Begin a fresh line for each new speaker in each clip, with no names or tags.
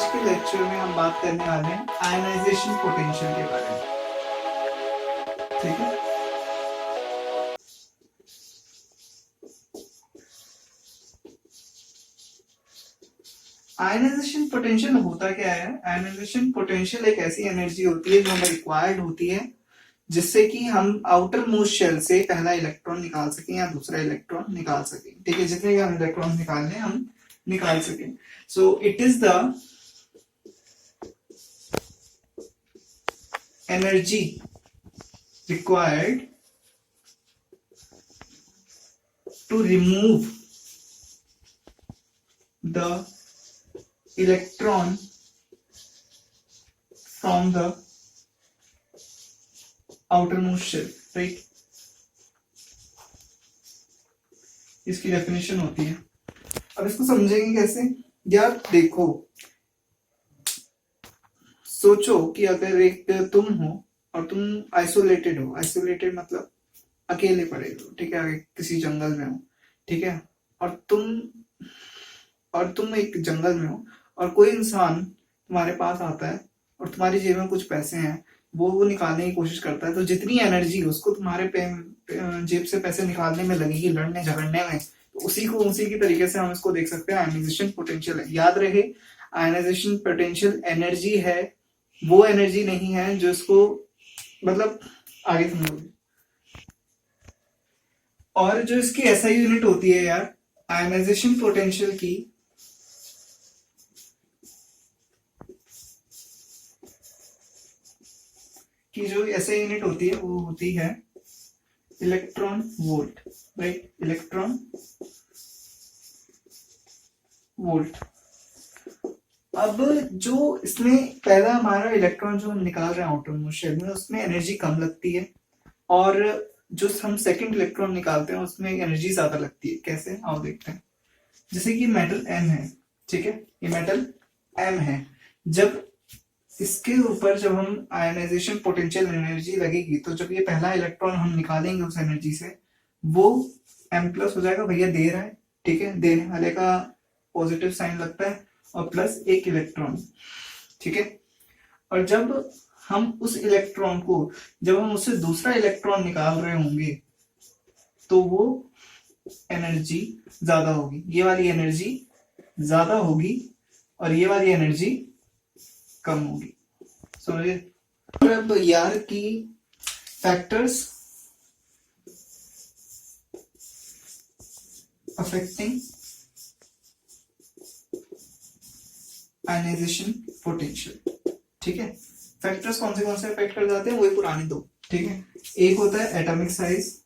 के लेक्चर में हम बात करने वाले हैं आयनाइजेशन पोटेंशियल के बारे में। ठीक है, आयनाइजेशन पोटेंशियल होता क्या है? आयनाइजेशन पोटेंशियल एक ऐसी एनर्जी होती है जो हमें रिक्वायर्ड होती है जिससे कि हम आउटर मोस्ट शेल से पहला इलेक्ट्रॉन निकाल सकें या दूसरा इलेक्ट्रॉन निकाल सकें। ठीक है, जितने भी हम इलेक्ट्रॉन निकालने हम निकाल सकें। So it is the energy required to remove the electron from the outermost shell, right? इसकी डेफिनेशन होती है। अब इसको समझेंगे कैसे? यार देखो, सोचो कि अगर एक तुम हो और तुम आइसोलेटेड हो। आइसोलेटेड मतलब अकेले पड़े हो, ठीक है, किसी जंगल में हो, ठीक है, और तुम एक जंगल में हो और कोई इंसान तुम्हारे पास आता है और तुम्हारी जेब में कुछ पैसे हैं, वो निकालने की कोशिश करता है। तो जितनी एनर्जी उसको तुम्हारे जेब से पैसे निकालने में लगेगी, लड़ने झगड़ने में, तो उसी की तरीके से हम इसको देख सकते हैं। आयनाइजेशन पोटेंशियल है, याद रहे, आयनाइजेशन पोटेंशियल एनर्जी है, वो एनर्जी नहीं है जो इसको मतलब आगे समझोगे। और जो इसकी ऐसा यूनिट होती है यार, आयनाइजेशन पोटेंशियल की जो ऐसा यूनिट होती है वो होती है electron volt, right? Electron volt. अब जो इसमें पहला हमारा इलेक्ट्रॉन जो हम निकाल रहे हैं आउटर मोस्ट शेल में, उसमें एनर्जी कम लगती है, और जो हम सेकंड इलेक्ट्रॉन निकालते हैं उसमें एनर्जी ज्यादा लगती है। कैसे, आओ देखते हैं। जैसे कि मेटल एम है, ठीक है, ये मेटल एम है। जब इसके ऊपर जब हम आयनाइजेशन पोटेंशियल एनर्जी लगेगी, तो जब ये पहला इलेक्ट्रॉन हम निकालेंगे उस एनर्जी से, वो एम प्लस हो जाएगा। भैया दे रहा है, ठीक है, देने वाले का पॉजिटिव साइन लगता है, और प्लस एक इलेक्ट्रॉन, ठीक है। और जब हम उस इलेक्ट्रॉन को, जब हम उससे दूसरा इलेक्ट्रॉन निकाल रहे होंगे, तो वो एनर्जी ज्यादा होगी, ये वाली एनर्जी ज्यादा होगी और ये वाली एनर्जी कम होगी। समझे? अब यार की फैक्टर्स अफेक्टिंग आयनाइजेशन पोटेंशियल, ठीक है। फैक्टर्स कौन से अफेक्ट कर जाते हैं? वही पुराने दो, ठीक है। एक होता है एटॉमिक साइज।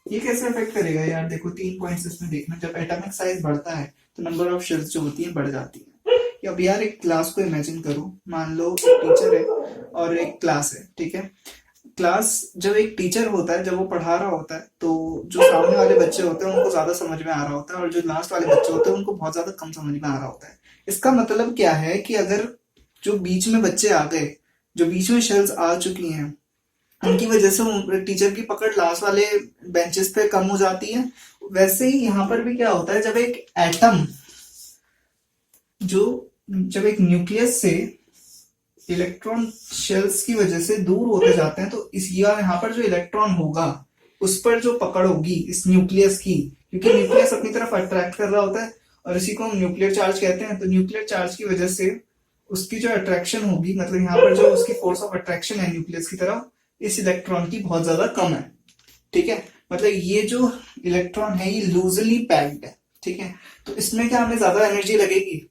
ये कैसे अफेक्ट करेगा यार? देखो, 3 पॉइंट्स इसमें देखना। जब एटॉमिक साइज बढ़ता है तो नंबर ऑफ शेल्स जो होती है बढ़ जाती है। अब यार एक क्लास को इमेजिन करो, मान लो एक टीचर है और एक क्लास है, ठीक है। क्लास, जब एक टीचर होता है, जब वो पढ़ा रहा होता है, तो जो सामने वाले बच्चे होते हैं उनको ज्यादा समझ में आ रहा होता है, और जो लास्ट वाले बच्चे होते हैं उनको बहुत ज्यादा कम समझ में आ रहा होता है। इसका मतलब क्या है कि अगर जो बीच में बच्चे आ गए, जो बीच में शेल्स आ चुकी हैं, उनकी वजह से टीचर की पकड़ लास्ट वाले बेंचेस पे कम हो जाती है। वैसे ही यहाँ पर भी क्या होता है, जब एक एटम, जब एक न्यूक्लियस से इलेक्ट्रॉन शेल्स की वजह से दूर होते जाते हैं, तो इस यहाँ पर जो इलेक्ट्रॉन होगा उस पर जो पकड़ होगी इस न्यूक्लियस की, क्योंकि न्यूक्लियस अपनी तरफ अट्रैक्ट कर रहा होता है, और इसी को हम न्यूक्लियर चार्ज कहते हैं। तो न्यूक्लियर चार्ज की वजह से उसकी जो अट्रैक्शन होगी, मतलब यहाँ पर जो उसकी फोर्स ऑफ अट्रैक्शन है न्यूक्लियस की तरफ, इस इलेक्ट्रॉन की बहुत ज्यादा कम है, ठीक है। मतलब ये जो इलेक्ट्रॉन है ये लूजली पैक्ड है, ठीक है। तो इसमें क्या हमें ज्यादा एनर्जी लगेगी?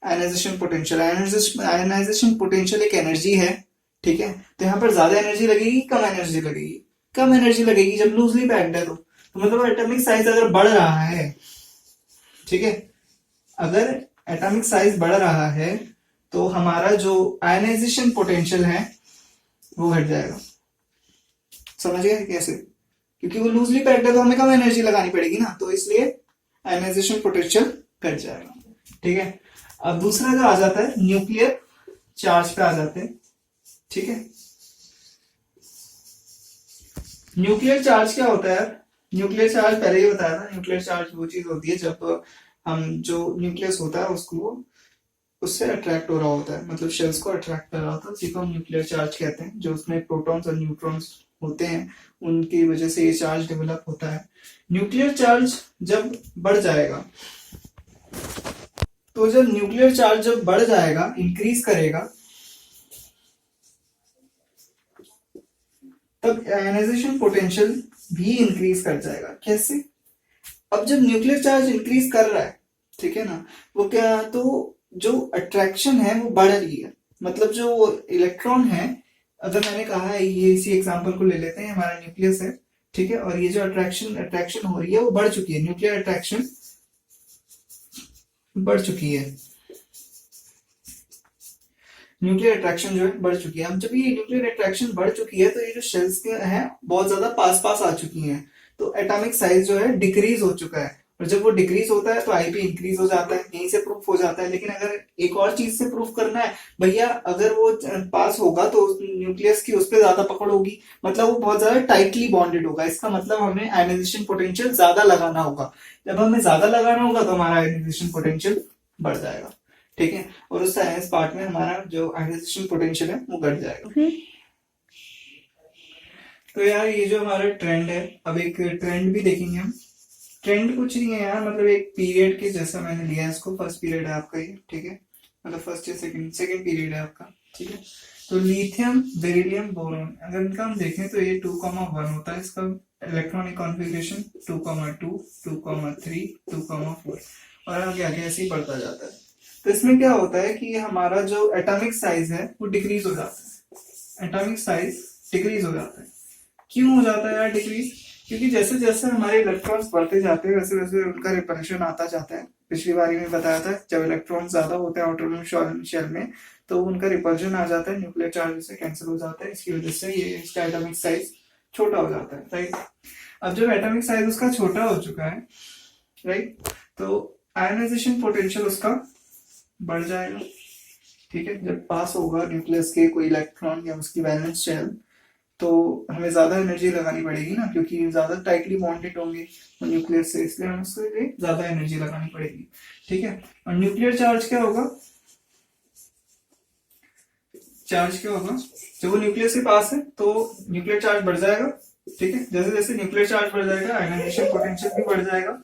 Ionisation potential. आयनाइजेशन पोटेंशियल एक एनर्जी है, ठीक है। तो यहाँ पर ज्यादा एनर्जी लगेगी, कम एनर्जी लगेगी? कम एनर्जी लगेगी जब लूजली पैक्ड है। तो मतलब एटॉमिक साइज अगर बढ़ रहा है, ठीक है, अगर एटॉमिक साइज बढ़ रहा है तो हमारा जो आयनाइजेशन पोटेंशियल है वो घट जाएगा। समझ गए कैसे? क्योंकि वो लूजली पैक्ड है तो हमें कम एनर्जी लगानी पड़ेगी ना, तो इसलिए आयनाइजेशन पोटेंशियल घट जाएगा, ठीक है। अब दूसरा जो आ जाता है, न्यूक्लियर चार्ज पे आ जाते हैं, ठीक है। न्यूक्लियर चार्ज क्या होता है यार? न्यूक्लियर चार्ज पहले ही बताया था। न्यूक्लियर चार्ज वो चीज होती है जब हम जो न्यूक्लियस होता है उसको उससे अट्रैक्ट हो रहा होता है, मतलब शेल्स को अट्रैक्ट कर रहा होता है, उसी को हम न्यूक्लियर चार्ज कहते हैं। जो उसमें प्रोटॉन्स और न्यूट्रॉन्स होते हैं उनकी वजह से ये चार्ज डेवलप होता है। न्यूक्लियर चार्ज जब बढ़ जाएगा, तो जब न्यूक्लियर चार्ज जब बढ़ जाएगा, इंक्रीज करेगा, तब आयनाइजेशन पोटेंशियल भी इंक्रीज कर जाएगा। कैसे? अब जब न्यूक्लियर चार्ज इंक्रीज कर रहा है, ठीक है ना, वो क्या, तो जो अट्रैक्शन है वो बढ़ रही है, मतलब जो इलेक्ट्रॉन है, अगर मैंने कहा है, ये इसी एग्जांपल को ले लेते हैं, हमारा न्यूक्लियस है, ठीक है, और ये जो अट्रैक्शन हो रही है वो बढ़ चुकी है, न्यूक्लियर अट्रैक्शन बढ़ चुकी है, न्यूक्लियर अट्रैक्शन जो है बढ़ चुकी है। अब जब ये न्यूक्लियर अट्रैक्शन बढ़ चुकी है, तो ये जो शेल्स के हैं बहुत ज्यादा पास पास आ चुकी हैं, तो एटॉमिक साइज जो है डिक्रीज हो चुका है, और जब वो डिक्रीज होता है तो आईपी इंक्रीज हो जाता है, यहीं से प्रूफ हो जाता है। लेकिन अगर एक और चीज से प्रूफ करना है भैया, अगर वो पास होगा तो न्यूक्लियस की उस पर ज्यादा पकड़ होगी, मतलब वो बहुत ज्यादा टाइटली बॉन्डेड होगा, इसका मतलब हमें आयनाइजेशन पोटेंशियल ज्यादा लगाना होगा। जब हमें ज्यादा लगाना होगा तो हमारा आयनाइजेशन पोटेंशियल बढ़ जाएगा, ठीक है, और उस साइंस पार्ट में हमारा जो आयनाइजेशन पोटेंशियल है वो घट जाएगा। तो यार ये जो हमारा ट्रेंड है, अब एक ट्रेंड भी देखेंगे हम। ट्रेंड कुछ नहीं है यार, मतलब एक पीरियड के जैसा मैंने लिया है इसको, फर्स्ट पीरियड है आपका ये, ठीक है, मतलब फर्स्ट या सेकंड पीरियड है आपका, ठीक है। तो लिथियम, बेरिलियम, बोरॉन, अगर इनका हम देखें तो ये 2,1 होता है इसका इलेक्ट्रॉनिक कॉन्फ़िगरेशन, 2,2, 2,3, 2,4, और आगे आगे ऐसे ही बढ़ता जाता है। तो इसमें क्या होता है कि हमारा जो एटॉमिक साइज है वो डिक्रीज हो जाता है, एटॉमिक साइज डिक्रीज हो जाता है। क्यों हो जाता है यार डिक्रीज? क्योंकि जैसे जैसे हमारे इलेक्ट्रॉन्स बढ़ते जाते हैं वैसे वैसे उनका रिपल्शन आता जाता है। पिछली बारी में बताया था, जब इलेक्ट्रॉन ज्यादा होते हैं आउटर शेल में तो उनका रिपल्शन आ जाता है, न्यूक्लियर चार्ज से कैंसिल हो जाता है, इसकी वजह से ये इसका एटॉमिक साइज छोटा हो जाता है, राइट। अब जब एटॉमिक साइज उसका छोटा हो चुका है, राइट, तो आयनाइजेशन पोटेंशियल उसका बढ़ जाएगा, ठीक है। जब पास होगा न्यूक्लियस के कोई इलेक्ट्रॉन या उसकी वैलेंस शेल, तो हमें ज्यादा एनर्जी लगानी पड़ेगी ना, क्योंकि ज्यादा टाइटली बॉन्डेड होंगे वो न्यूक्लियस से, इसलिए हमें उसके लिए ज्यादा एनर्जी लगानी पड़ेगी, ठीक है। और न्यूक्लियर चार्ज क्या होगा? चार्ज क्या होगा? जब वो न्यूक्लियस के पास है तो न्यूक्लियर चार्ज बढ़ जाएगा, ठीक है। जैसे जैसे न्यूक्लियर चार्ज बढ़ जाएगा आयनाइजेशन पोटेंशियल भी बढ़ जाएगा।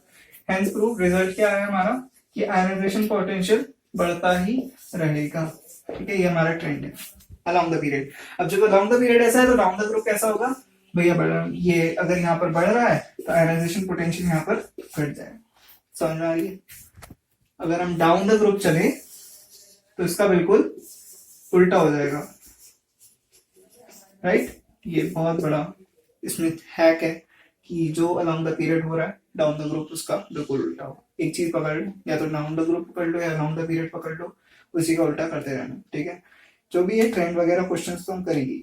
हेंस प्रूफ, रिजल्ट क्या है हमारा कि आयनाइजेशन पोटेंशियल बढ़ता ही रहेगा, ठीक है। ये हमारा ट्रेंड है अलोंग द पीरियड। अब जब अलोंग द पीरियड ऐसा है तो डाउन द ग्रुप कैसा होगा भैया? ये अगर यहाँ पर बढ़ रहा है तो आयनाइजेशन पोटेंशियल यहाँ पर घट जाएगा, समझ में आ रही है? अगर हम डाउन द ग्रुप चले तो इसका बिल्कुल उल्टा हो जाएगा, राइट। ये बहुत बड़ा इसमें हैक है कि जो अलोंग द पीरियड हो रहा है डाउन द ग्रुप उसका बिल्कुल उल्टा हो। एक चीज पकड़ लो, या तो डाउन द ग्रुप पकड़ लो या अलोंग द पीरियड पकड़ लो, उसी का उल्टा करते रहना, ठीक है। जो भी है ट्रेंड वगैरह क्वेश्चंस तो हम करेंगे,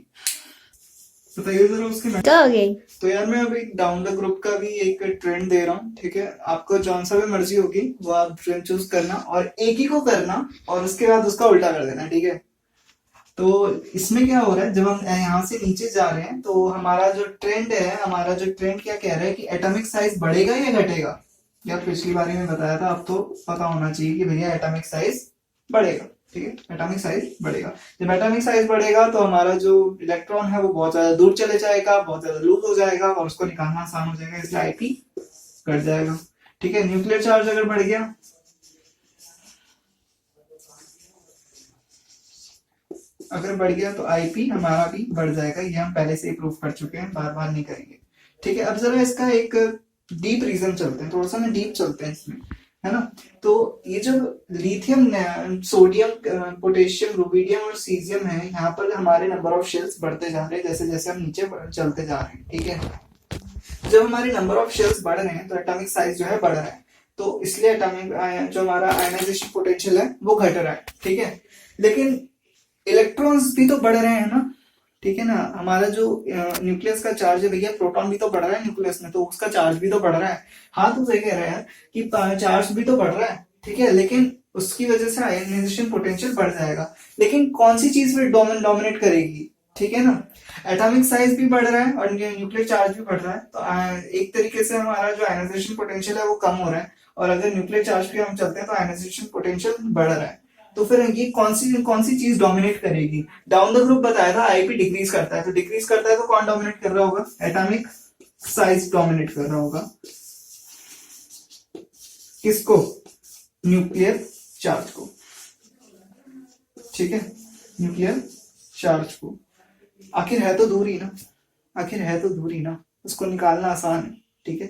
बताइए जरा उसके। तो यार मैं अभी डाउन द ग्रुप का भी एक ट्रेंड दे रहा हूँ, ठीक है। आपको जौन सा भी मर्जी होगी वो आप ट्रेंड चूज करना और एक ही को करना और उसके बाद उसका उल्टा कर देना, ठीक है। तो इसमें क्या हो रहा है, जब हम यहाँ से नीचे जा रहे हैं तो हमारा जो ट्रेंड है, हमारा जो ट्रेंड क्या कह रहा है कि एटॉमिक साइज बढ़ेगा या घटेगा? यार पिछली बारी में बताया था, अब तो पता होना चाहिए कि भैया एटॉमिक साइज बढ़ेगा, ठीक है, एटॉमिक साइज बढ़ेगा। जब एटॉमिक साइज बढ़ेगा तो हमारा जो इलेक्ट्रॉन है वो बहुत ज्यादा दूर चले जाएगा, बहुत ज्यादा लूज हो जाएगा और उसको निकालना आसान हो जाएगा, इसलिए आईपी घट जाएगा, ठीक है। न्यूक्लियर चार्ज अगर बढ़ गया, अगर बढ़ गया तो आईपी हमारा भी बढ़ जाएगा, ये हम पहले से ही प्रूव कर चुके हैं, बार बार नहीं करेंगे, ठीक है। अब जरा इसका एक डीप रीजन चलते हैं, थोड़ा सा ना डीप चलते हैं इसमें, है ना। तो ये जो लिथियम, सोडियम, पोटेशियम, रुबिडियम और सीजियम है, यहाँ पर हमारे नंबर ऑफ शेल्स बढ़ते जा रहे हैं जैसे जैसे हम नीचे चलते जा रहे हैं, ठीक है। जब हमारे नंबर ऑफ शेल्स बढ़ रहे हैं तो एटॉमिक साइज जो है बढ़ रहा है, तो इसलिए एटॉमिक जो हमारा आयनाइजेशन पोटेंशियल है वो घट रहा है, ठीक है। लेकिन इलेक्ट्रॉन्स भी तो बढ़ रहे हैं ना, ठीक है ना। हमारा जो न्यूक्लियस का चार्ज है भैया, प्रोटॉन भी तो बढ़ रहा है न्यूक्लियस में, तो उसका चार्ज भी तो बढ़ रहा है। हाँ तो सही कह रहा है कि चार्ज भी तो बढ़ रहा है, ठीक है, लेकिन उसकी वजह से आयनाइजेशन पोटेंशियल बढ़ जाएगा। लेकिन कौन सी चीज फिर डोमिनेट करेगी, ठीक है ना। एटॉमिक साइज भी बढ़ रहा है और न्यूक्लियर चार्ज भी बढ़ रहा है, तो एक तरीके से हमारा जो आयनाइजेशन पोटेंशियल है वो कम हो रहा है और अगर न्यूक्लियर चार्ज पे हम चलते हैं तो आयनाइजेशन पोटेंशियल बढ़ रहा है। तो फिर ये कौन सी चीज डोमिनेट करेगी? डाउन द ग्रुप बताया था आईपी डिक्रीज करता है, तो डिक्रीज करता है तो कौन डोमिनेट कर रहा होगा? एटॉमिक साइज डोमिनेट कर रहा होगा। किसको? न्यूक्लियर चार्ज को। ठीक है, न्यूक्लियर चार्ज को। आखिर है तो दूर ही ना, आखिर है तो दूर ही ना, उसको निकालना आसान है। ठीक है,